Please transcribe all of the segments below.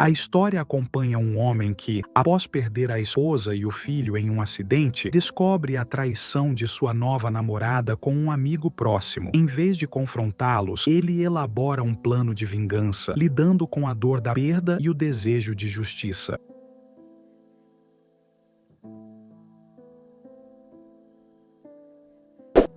A história acompanha um homem que, após perder a esposa e o filho em um acidente, descobre a traição de sua nova namorada com um amigo próximo. Em vez de confrontá-los, ele elabora um plano de vingança, lidando com a dor da perda e o desejo de justiça.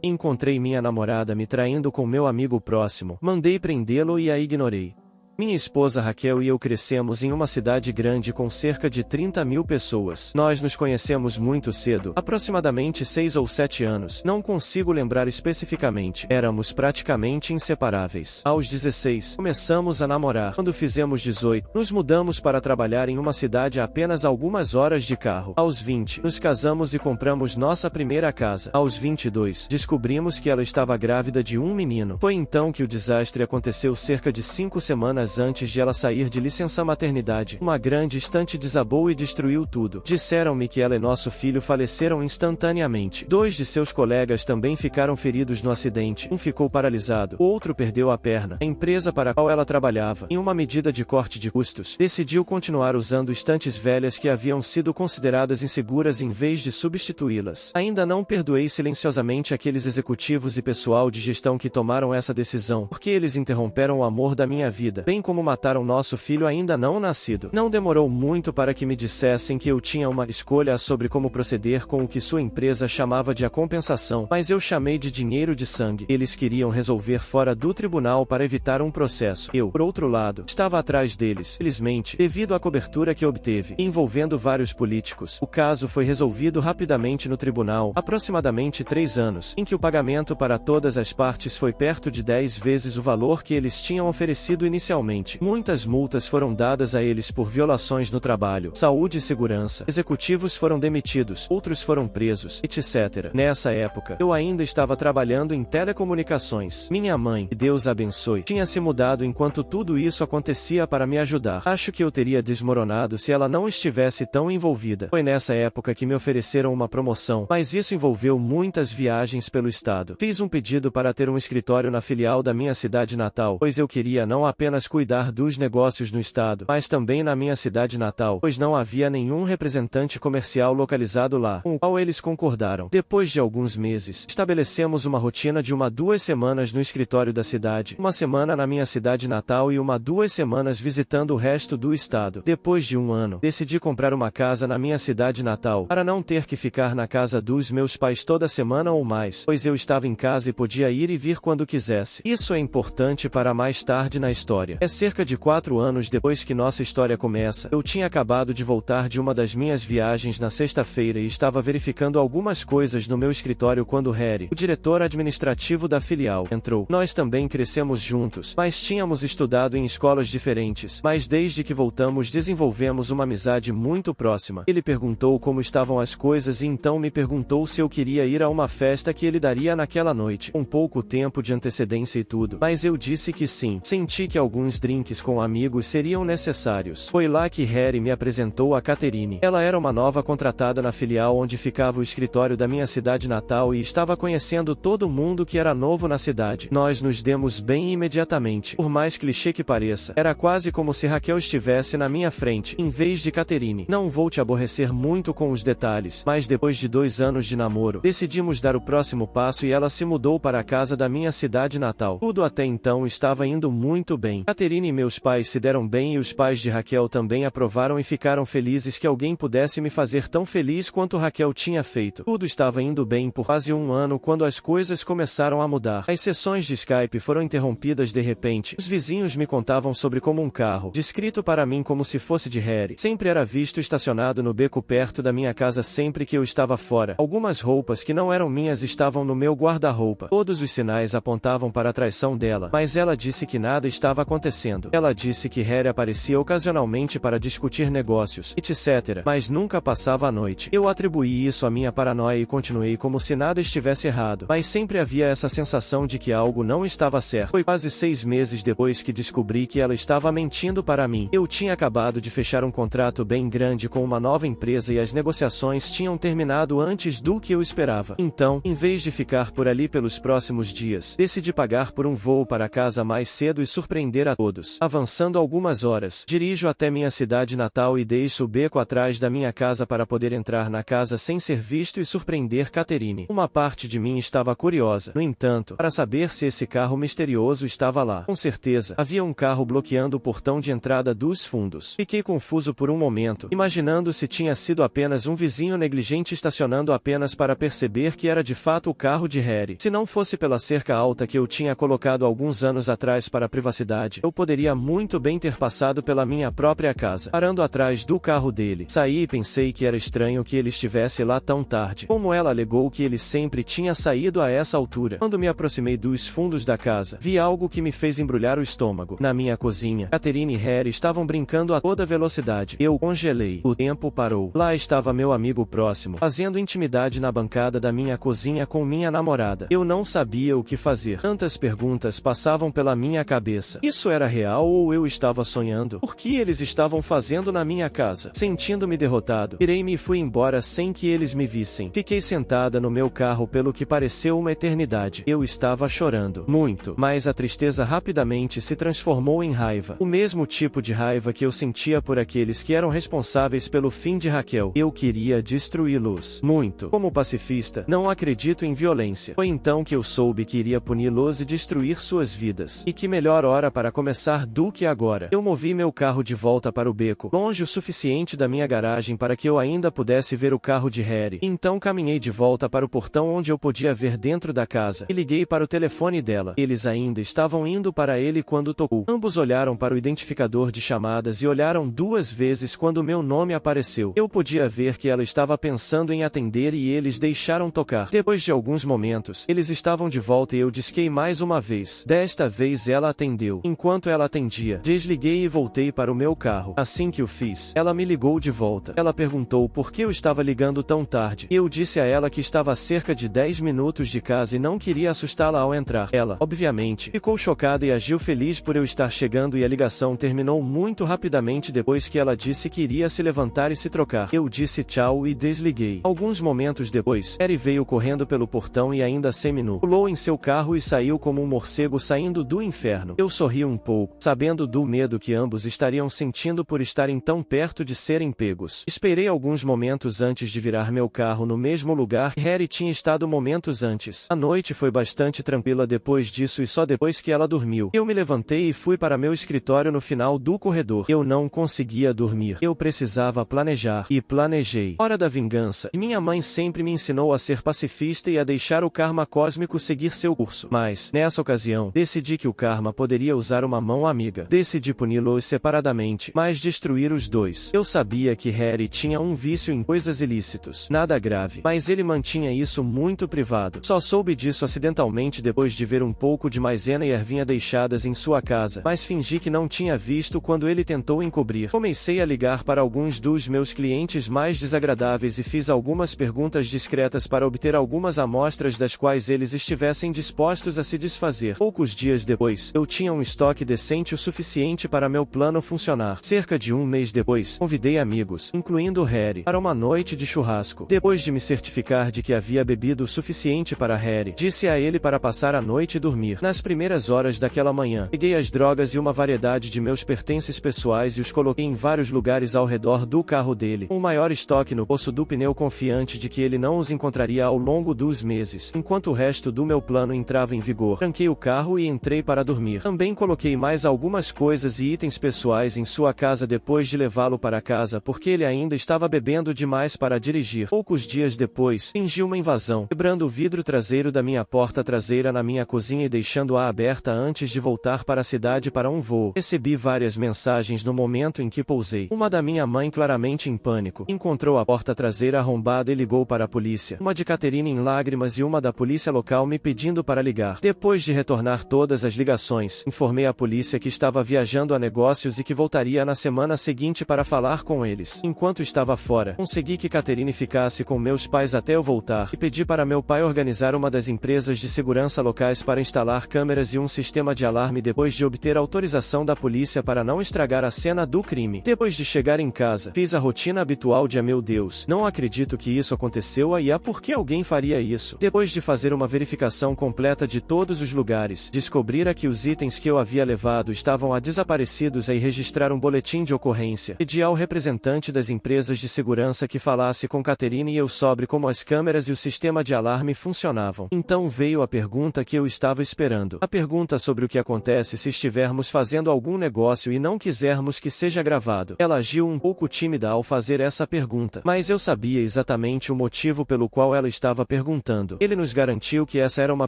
Encontrei minha namorada me traindo com meu amigo próximo. Mandei prendê-lo e a ignorei. Minha esposa Raquel e eu crescemos em uma cidade grande com cerca de 30.000 pessoas. Nós nos conhecemos muito cedo, aproximadamente 6 ou 7 anos. Não consigo lembrar especificamente. Éramos praticamente inseparáveis. Aos 16, começamos a namorar. Quando fizemos 18, nos mudamos para trabalhar em uma cidade a apenas algumas horas de carro. Aos 20, nos casamos e compramos nossa primeira casa. Aos 22, descobrimos que ela estava grávida de um menino. Foi então que o desastre aconteceu cerca de 5 semanas antes de ela sair de licença maternidade. Uma grande estante desabou e destruiu tudo. Disseram-me que ela e nosso filho faleceram instantaneamente. 2 de seus colegas também ficaram feridos no acidente. Um ficou paralisado, o outro perdeu a perna. A empresa para a qual ela trabalhava, em uma medida de corte de custos, decidiu continuar usando estantes velhas que haviam sido consideradas inseguras em vez de substituí-las. Ainda não perdoei silenciosamente aqueles executivos e pessoal de gestão que tomaram essa decisão, porque eles interromperam o amor da minha vida, bem como mataram nosso filho ainda não nascido. Não demorou muito para que me dissessem que eu tinha uma escolha sobre como proceder com o que sua empresa chamava de a compensação, mas eu chamei de dinheiro de sangue. Eles queriam resolver fora do tribunal para evitar um processo. Eu, por outro lado, estava atrás deles, felizmente, devido à cobertura que obteve, envolvendo vários políticos. O caso foi resolvido rapidamente no tribunal, aproximadamente 3 anos, em que o pagamento para todas as partes foi perto de 10 vezes o valor que eles tinham oferecido inicialmente. Muitas multas foram dadas a eles por violações no trabalho, saúde e segurança. Executivos foram demitidos, outros foram presos, etc. Nessa época, eu ainda estava trabalhando em telecomunicações. Minha mãe, que Deus abençoe, tinha se mudado enquanto tudo isso acontecia para me ajudar. Acho que eu teria desmoronado se ela não estivesse tão envolvida. Foi nessa época que me ofereceram uma promoção, mas isso envolveu muitas viagens pelo estado. Fiz um pedido para ter um escritório na filial da minha cidade natal, pois eu queria não apenas cuidar dos negócios no estado, mas também na minha cidade natal, pois não havia nenhum representante comercial localizado lá, com o qual eles concordaram. Depois de alguns meses, estabelecemos uma rotina de 2 semanas no escritório da cidade, 1 semana na minha cidade natal e 2 semanas visitando o resto do estado. Depois de 1 ano, decidi comprar uma casa na minha cidade natal, para não ter que ficar na casa dos meus pais toda semana ou mais, pois eu estava em casa e podia ir e vir quando quisesse. Isso é importante para mais tarde na história. É cerca de 4 anos depois que nossa história começa. Eu tinha acabado de voltar de uma das minhas viagens na sexta-feira e estava verificando algumas coisas no meu escritório quando Harry, o diretor administrativo da filial, entrou. Nós também crescemos juntos, mas tínhamos estudado em escolas diferentes, mas desde que voltamos desenvolvemos uma amizade muito próxima. Ele perguntou como estavam as coisas e então me perguntou se eu queria ir a uma festa que ele daria naquela noite, com pouco tempo de antecedência e tudo, mas eu disse que sim. Senti que alguns drinks com amigos seriam necessários. Foi lá que Harry me apresentou a Catherine. Ela era uma nova contratada na filial onde ficava o escritório da minha cidade natal e estava conhecendo todo mundo que era novo na cidade. Nós nos demos bem imediatamente. Por mais clichê que pareça, era quase como se Raquel estivesse na minha frente, em vez de Catherine. Não vou te aborrecer muito com os detalhes, mas depois de 2 anos de namoro, decidimos dar o próximo passo e ela se mudou para a casa da minha cidade natal. Tudo até então estava indo muito bem. Catherine e meus pais se deram bem e os pais de Raquel também aprovaram e ficaram felizes que alguém pudesse me fazer tão feliz quanto Raquel tinha feito. Tudo estava indo bem por quase 1 ano quando as coisas começaram a mudar. As sessões de Skype foram interrompidas de repente. Os vizinhos me contavam sobre como um carro, descrito para mim como se fosse de Harry, sempre era visto estacionado no beco perto da minha casa sempre que eu estava fora. Algumas roupas que não eram minhas estavam no meu guarda-roupa. Todos os sinais apontavam para a traição dela, mas ela disse que nada estava acontecendo. Ela disse que Harry aparecia ocasionalmente para discutir negócios, etc., mas nunca passava a noite. Eu atribuí isso à minha paranoia e continuei como se nada estivesse errado, mas sempre havia essa sensação de que algo não estava certo. Foi quase 6 meses depois que descobri que ela estava mentindo para mim. Eu tinha acabado de fechar um contrato bem grande com uma nova empresa e as negociações tinham terminado antes do que eu esperava. Então, em vez de ficar por ali pelos próximos dias, decidi pagar por um voo para casa mais cedo e surpreender a a todos. Avançando algumas horas, dirijo até minha cidade natal e deixo o beco atrás da minha casa para poder entrar na casa sem ser visto e surpreender Catherine. Uma parte de mim estava curiosa, no entanto, para saber se esse carro misterioso estava lá. Com certeza, havia um carro bloqueando o portão de entrada dos fundos. Fiquei confuso por um momento, imaginando se tinha sido apenas um vizinho negligente estacionando apenas para perceber que era de fato o carro de Harry. Se não fosse pela cerca alta que eu tinha colocado alguns anos atrás para a privacidade, eu poderia muito bem ter passado pela minha própria casa, parando atrás do carro dele. Saí e pensei que era estranho que ele estivesse lá tão tarde, como ela alegou que ele sempre tinha saído a essa altura. Quando me aproximei dos fundos da casa, vi algo que me fez embrulhar o estômago. Na minha cozinha, Catherine e Harry estavam brincando a toda velocidade. Eu congelei. O tempo parou. Lá estava meu amigo próximo, fazendo intimidade na bancada da minha cozinha com minha namorada. Eu não sabia o que fazer. Tantas perguntas passavam pela minha cabeça. Isso era real ou eu estava sonhando? Por que eles estavam fazendo na minha casa? Sentindo-me derrotado, virei-me e fui embora sem que eles me vissem. Fiquei sentada no meu carro pelo que pareceu uma eternidade. Eu estava chorando muito, mas a tristeza rapidamente se transformou em raiva. O mesmo tipo de raiva que eu sentia por aqueles que eram responsáveis pelo fim de Raquel. Eu queria destruí-los. Muito. Como pacifista, não acredito em violência. Foi então que eu soube que iria puni-los e destruir suas vidas. E que melhor hora para começar do que agora. Eu movi meu carro de volta para o beco, longe o suficiente da minha garagem para que eu ainda pudesse ver o carro de Harry. Então caminhei de volta para o portão onde eu podia ver dentro da casa, e liguei para o telefone dela. Eles ainda estavam indo para ele quando tocou. Ambos olharam para o identificador de chamadas e olharam 2 vezes quando meu nome apareceu. Eu podia ver que ela estava pensando em atender e eles deixaram tocar. Depois de alguns momentos, eles estavam de volta e eu disquei mais uma vez. Desta vez ela atendeu. Enquanto ela atendia, desliguei e voltei para o meu carro. Assim que o fiz, ela me ligou de volta. Ela perguntou por que eu estava ligando tão tarde. Eu disse a ela que estava a cerca de 10 minutos de casa e não queria assustá-la ao entrar. Ela, obviamente, ficou chocada e agiu feliz por eu estar chegando e a ligação terminou muito rapidamente depois que ela disse que iria se levantar e se trocar. Eu disse tchau e desliguei. Alguns momentos depois, Harry veio correndo pelo portão e ainda seminu. Pulou em seu carro e saiu como um morcego saindo do inferno. Eu sorri um pouco, sabendo do medo que ambos estariam sentindo por estarem tão perto de serem pegos. Esperei alguns momentos antes de virar meu carro no mesmo lugar que Harry tinha estado momentos antes. A noite foi bastante tranquila depois disso e só depois que ela dormiu. Eu me levantei e fui para meu escritório no final do corredor. Eu não conseguia dormir. Eu precisava planejar. E planejei. Hora da vingança. E minha mãe sempre me ensinou a ser pacifista e a deixar o karma cósmico seguir seu curso. Mas, nessa ocasião, decidi que o karma poderia usar uma mão amiga. Decidi puni-los separadamente, mas destruir os dois. Eu sabia que Harry tinha um vício em coisas ilícitos. Nada grave, mas ele mantinha isso muito privado. Só soube disso acidentalmente depois de ver um pouco de maisena e ervinha deixadas em sua casa, mas fingi que não tinha visto quando ele tentou encobrir. Comecei a ligar para alguns dos meus clientes mais desagradáveis e fiz algumas perguntas discretas para obter algumas amostras das quais eles estivessem dispostos a se desfazer. Poucos dias depois, eu tinha um estoque decente o suficiente para meu plano funcionar. Cerca de um mês depois, convidei amigos, incluindo Harry, para uma noite de churrasco. Depois de me certificar de que havia bebido o suficiente para Harry, disse a ele para passar a noite e dormir. Nas primeiras horas daquela manhã, peguei as drogas e uma variedade de meus pertences pessoais e os coloquei em vários lugares ao redor do carro dele. Um maior estoque no poço do pneu, confiante de que ele não os encontraria ao longo dos meses. Enquanto o resto do meu plano entrava em vigor, tranquei o carro e entrei para dormir. Também coloquei mais algumas coisas e itens pessoais em sua casa depois de levá-lo para casa porque ele ainda estava bebendo demais para dirigir. Poucos dias depois, fingi uma invasão, quebrando o vidro traseiro da minha porta traseira na minha cozinha e deixando-a aberta antes de voltar para a cidade para um voo. Recebi várias mensagens no momento em que pousei. Uma da minha mãe, claramente em pânico, encontrou a porta traseira arrombada e ligou para a polícia. Uma de Catherine em lágrimas e uma da polícia local me pedindo para ligar. Depois de retornar todas as ligações, informei à polícia que estava viajando a negócios e que voltaria na semana seguinte para falar com eles. Enquanto estava fora, consegui que Catherine ficasse com meus pais até eu voltar e pedi para meu pai organizar uma das empresas de segurança locais para instalar câmeras e um sistema de alarme depois de obter autorização da polícia para não estragar a cena do crime. Depois de chegar em casa, fiz a rotina habitual de meu Deus, não acredito que isso aconteceu e por que alguém faria isso? Depois de fazer uma verificação completa de todos os lugares, descobrira que os itens que eu havia havia levado estavam desaparecidos e registrar um boletim de ocorrência. Pedi ao representante das empresas de segurança que falasse com Catherine e eu sobre como as câmeras e o sistema de alarme funcionavam. Então veio a pergunta que eu estava esperando. A pergunta sobre o que acontece se estivermos fazendo algum negócio e não quisermos que seja gravado. Ela agiu um pouco tímida ao fazer essa pergunta, mas eu sabia exatamente o motivo pelo qual ela estava perguntando. Ele nos garantiu que essa era uma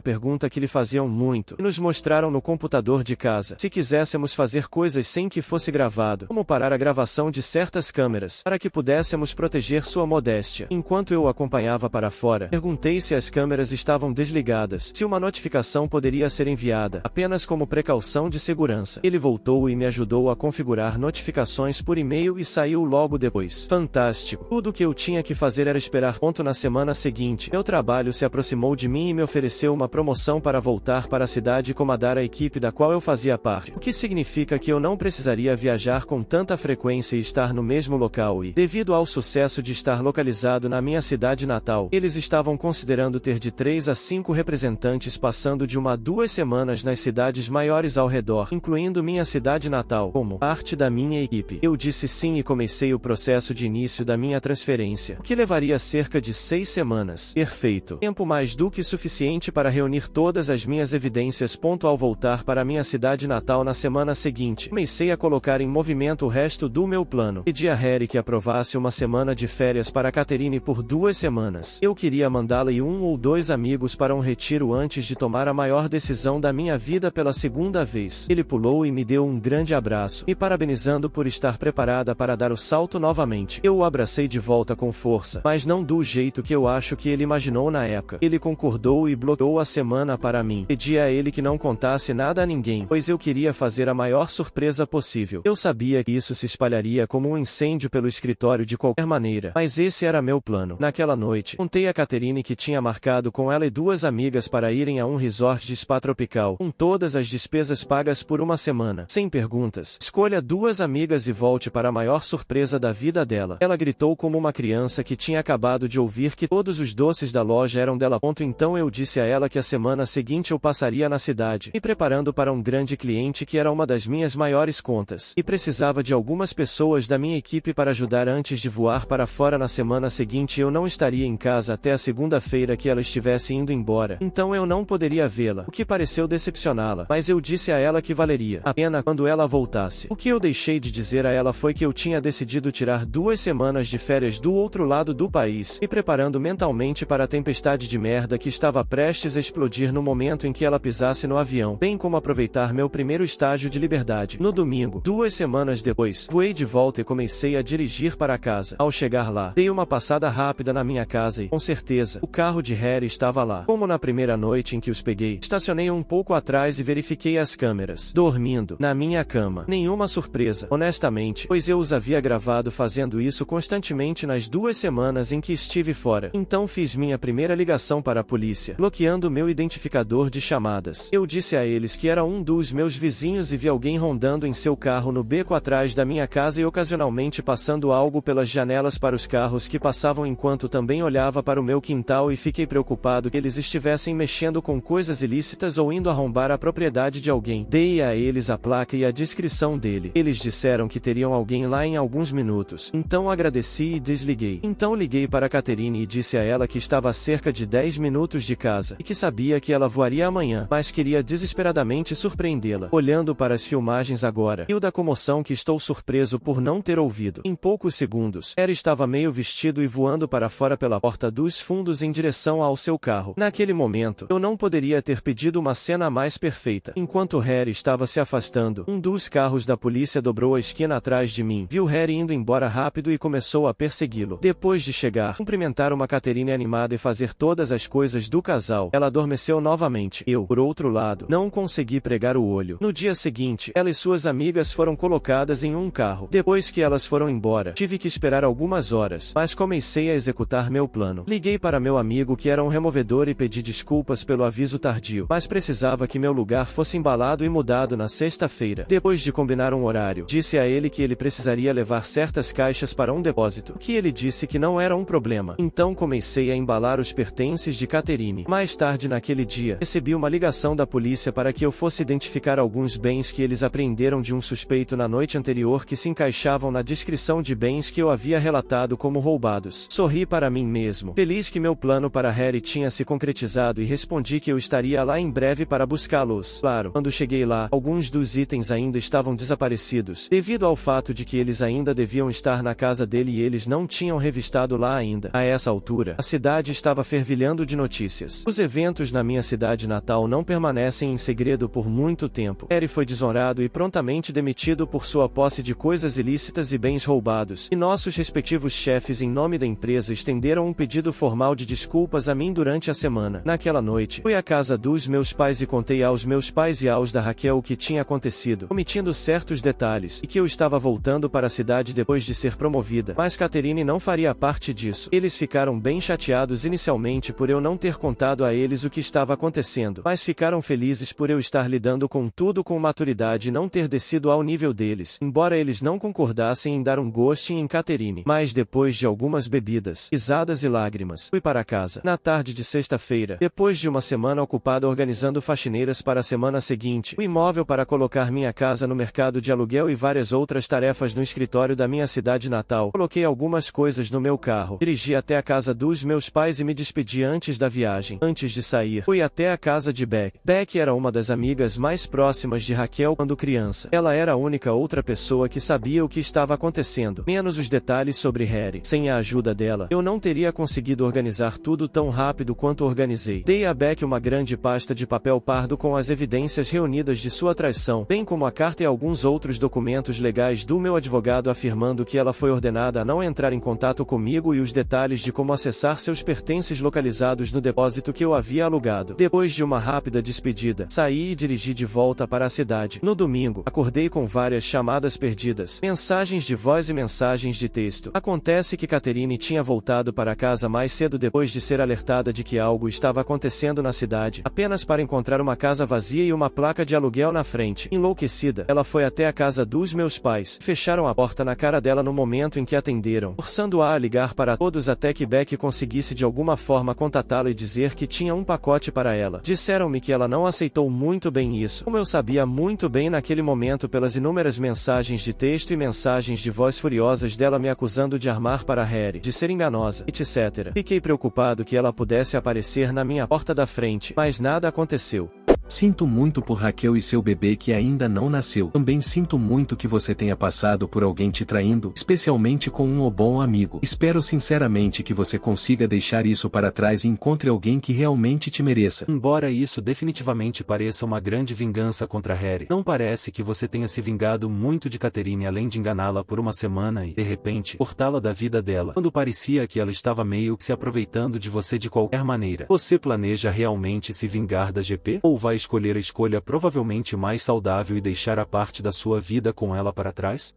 pergunta que lhe faziam muito, e nos mostraram no computador de casa. Se quiséssemos fazer coisas sem que fosse gravado, como parar a gravação de certas câmeras, para que pudéssemos proteger sua modéstia. Enquanto eu o acompanhava para fora, perguntei se as câmeras estavam desligadas, se uma notificação poderia ser enviada, apenas como precaução de segurança. Ele voltou e me ajudou a configurar notificações por e-mail e saiu logo depois. Fantástico. Tudo o que eu tinha que fazer era esperar. Na semana seguinte, meu trabalho se aproximou de mim e me ofereceu uma promoção para voltar para a cidade e comandar a equipe da qual eu fazia parte, o que significa que eu não precisaria viajar com tanta frequência e estar no mesmo local e, devido ao sucesso de estar localizado na minha cidade natal, eles estavam considerando ter de 3 a 5 representantes passando de 1 a 2 semanas nas cidades maiores ao redor, incluindo minha cidade natal, como parte da minha equipe. Eu disse sim e comecei o processo de início da minha transferência, o que levaria cerca de 6 semanas. Perfeito. Tempo mais do que suficiente para reunir todas as minhas evidências. Ao voltar para minha cidade natal na semana seguinte, comecei a colocar em movimento o resto do meu plano. Pedi a Harry que aprovasse uma semana de férias para Catherine por 2 semanas. Eu queria mandá-la e 1 ou 2 amigos para um retiro antes de tomar a maior decisão da minha vida pela segunda vez. Ele pulou e me deu um grande abraço, me parabenizando por estar preparada para dar o salto novamente. Eu o abracei de volta com força, mas não do jeito que eu acho que ele imaginou na época. Ele concordou e bloqueou a semana para mim. Pedi a ele que não contasse nada a ninguém, pois eu queria fazer a maior surpresa possível. Eu sabia que isso se espalharia como um incêndio pelo escritório de qualquer maneira, mas esse era meu plano. Naquela noite, contei a Catherine que tinha marcado com ela e 2 amigas para irem a um resort de spa tropical, com todas as despesas pagas por 1 semana. Sem perguntas, escolha 2 amigas e volte para a maior surpresa da vida dela. Ela gritou como uma criança que tinha acabado de ouvir que todos os doces da loja eram dela. Então eu disse a ela que a semana seguinte eu passaria na cidade, me preparando para um grande cliente que era uma das minhas maiores contas, e precisava de algumas pessoas da minha equipe para ajudar antes de voar para fora na semana seguinte. Eu não estaria em casa até a segunda-feira que ela estivesse indo embora, então eu não poderia vê-la, o que pareceu decepcioná-la, mas eu disse a ela que valeria a pena quando ela voltasse. O que eu deixei de dizer a ela foi que eu tinha decidido tirar 2 semanas de férias do outro lado do país, me preparando mentalmente para a tempestade de merda que estava prestes a explodir no momento em que ela pisasse no avião, bem como aproveitar meu primeiro estágio de liberdade. No domingo, 2 semanas depois, voei de volta e comecei a dirigir para casa. Ao chegar lá, dei uma passada rápida na minha casa e, com certeza, o carro de Harry estava lá. Como na primeira noite em que os peguei, estacionei um pouco atrás e verifiquei as câmeras. Dormindo, na minha cama. Nenhuma surpresa, honestamente, pois eu os havia gravado fazendo isso constantemente nas 2 semanas em que estive fora. Então fiz minha primeira ligação para a polícia, bloqueando meu identificador de chamadas. Eu disse a eles que era um dos meus vizinhos e vi alguém rondando em seu carro no beco atrás da minha casa e ocasionalmente passando algo pelas janelas para os carros que passavam, enquanto também olhava para o meu quintal, e fiquei preocupado que eles estivessem mexendo com coisas ilícitas ou indo arrombar a propriedade de alguém. Dei a eles a placa e a descrição dele. Eles disseram que teriam alguém lá em alguns minutos. Então agradeci e desliguei. Então liguei para Catherine e disse a ela que estava a cerca de 10 minutos de casa e que sabia que ela voaria amanhã, mas queria desesperadamente surpreendê-la. Olhando para as filmagens agora, rio da comoção que estou surpreso por não ter ouvido. Em poucos segundos, Harry estava meio vestido e voando para fora pela porta dos fundos em direção ao seu carro. Naquele momento, eu não poderia ter pedido uma cena mais perfeita. Enquanto Harry estava se afastando, um dos carros da polícia dobrou a esquina atrás de mim, viu Harry indo embora rápido e começou a persegui-lo. Depois de chegar, cumprimentar uma Catherine animada e fazer todas as coisas do casal, ela adormeceu novamente. Eu, por outro lado, não consegui pregar o olho. No dia seguinte, ela e suas amigas foram colocadas em um carro. Depois que elas foram embora, tive que esperar algumas horas, mas comecei a executar meu plano. Liguei para meu amigo que era um removedor e pedi desculpas pelo aviso tardio, mas precisava que meu lugar fosse embalado e mudado na sexta-feira. Depois de combinar um horário, disse a ele que ele precisaria levar certas caixas para um depósito, que ele disse que não era um problema. Então comecei a embalar os pertences de Catherine. Mais tarde naquele dia, recebi uma ligação da polícia para que eu fosse identificado identificar alguns bens que eles apreenderam de um suspeito na noite anterior que se encaixavam na descrição de bens que eu havia relatado como roubados. Sorri para mim mesmo, feliz que meu plano para Harry tinha se concretizado, e respondi que eu estaria lá em breve para buscá-los. Claro, quando cheguei lá, alguns dos itens ainda estavam desaparecidos, devido ao fato de que eles ainda deviam estar na casa dele e eles não tinham revistado lá ainda. A essa altura, a cidade estava fervilhando de notícias. Os eventos na minha cidade natal não permanecem em segredo por muito tempo. Harry foi desonrado e prontamente demitido por sua posse de coisas ilícitas e bens roubados, e nossos respectivos chefes em nome da empresa estenderam um pedido formal de desculpas a mim durante a semana. Naquela noite, fui à casa dos meus pais e contei aos meus pais e aos da Raquel o que tinha acontecido, omitindo certos detalhes, e que eu estava voltando para a cidade depois de ser promovida, mas Catherine não faria parte disso. Eles ficaram bem chateados inicialmente por eu não ter contado a eles o que estava acontecendo, mas ficaram felizes por eu estar lidando com tudo com maturidade e não ter descido ao nível deles, embora eles não concordassem em dar um ghosting em Catherine. Mas depois de algumas bebidas, risadas e lágrimas, fui para casa. Na tarde de sexta-feira, depois de uma semana ocupada organizando faxineiras para a semana seguinte, o imóvel para colocar minha casa no mercado de aluguel e várias outras tarefas no escritório da minha cidade natal, coloquei algumas coisas no meu carro, dirigi até a casa dos meus pais e me despedi antes da viagem. Antes de sair, fui até a casa de Beck. Beck era uma das amigas mais próximas de Raquel quando criança. Ela era a única outra pessoa que sabia o que estava acontecendo, menos os detalhes sobre Harry. Sem a ajuda dela, eu não teria conseguido organizar tudo tão rápido quanto organizei. Dei a Beck uma grande pasta de papel pardo com as evidências reunidas de sua traição, bem como a carta e alguns outros documentos legais do meu advogado afirmando que ela foi ordenada a não entrar em contato comigo e os detalhes de como acessar seus pertences localizados no depósito que eu havia alugado. Depois de uma rápida despedida, saí e dirigi de volta para a cidade. No domingo, acordei com várias chamadas perdidas, mensagens de voz e mensagens de texto. Acontece que Catherine tinha voltado para casa mais cedo depois de ser alertada de que algo estava acontecendo na cidade, apenas para encontrar uma casa vazia e uma placa de aluguel na frente. Enlouquecida, ela foi até a casa dos meus pais. Fecharam a porta na cara dela no momento em que atenderam, forçando-a a ligar para todos até que Beck conseguisse de alguma forma contatá-la e dizer que tinha um pacote para ela. Disseram-me que ela não aceitou muito bem isso, como eu sabia muito bem naquele momento pelas inúmeras mensagens de texto e mensagens de voz furiosas dela me acusando de armar para Harry, de ser enganosa, etc. Fiquei preocupado que ela pudesse aparecer na minha porta da frente, mas nada aconteceu. Sinto muito por Raquel e seu bebê que ainda não nasceu. Também sinto muito que você tenha passado por alguém te traindo, especialmente com um bom amigo. Espero sinceramente que você consiga deixar isso para trás e encontre alguém que realmente te mereça. Embora isso definitivamente pareça uma grande vingança contra Harry, não parece que você tenha se vingado muito de Catherine além de enganá-la por uma semana e, de repente, cortá-la da vida dela, quando parecia que ela estava meio que se aproveitando de você de qualquer maneira. Você planeja realmente se vingar da GP? Ou vai escolher a escolha provavelmente mais saudável e deixar a parte da sua vida com ela para trás?